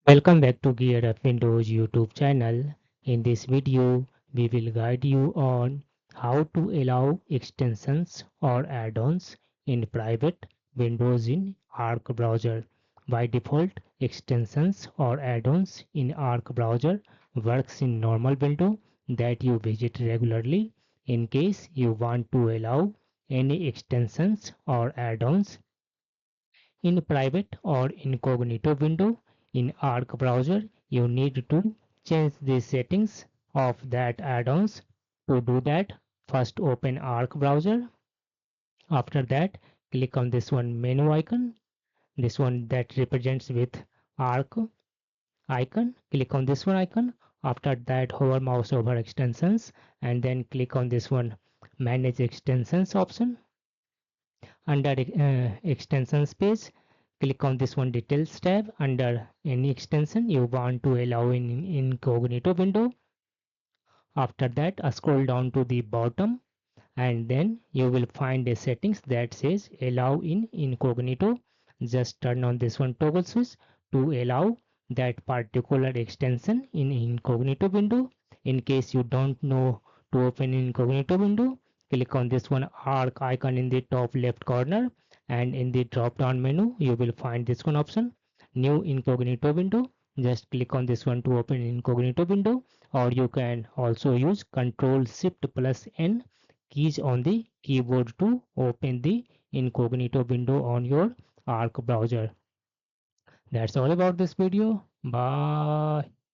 Welcome back to Gear Up Windows YouTube channel. In this video, we will guide you on how to allow extensions or add-ons in private windows in Arc browser. By default, extensions or add-ons in Arc browser works in normal window that you visit regularly. In case you want to allow any extensions or add-ons in private or incognito window in Arc browser, you need to change the settings of that add-ons. To do that, first open Arc browser. After that, click on this one menu icon, this one that represents with Arc icon. Click on this one icon. After that, hover mouse over extensions and then click on this one manage extensions option. Under extensions page, click on this one details tab. Under any extension you want to allow in incognito window. After that, scroll down to the bottom and then you will find a settings that says allow in incognito. Just turn on this one toggle switch to allow that particular extension in incognito window. In case you don't know to open incognito window, click on this one arc icon in the top left corner and in the drop down menu you will find this one option new incognito window. Just click on this one to open incognito window, or you can also use Ctrl Shift plus N keys on the keyboard to open the incognito window on your Arc browser. That's all about this video. Bye.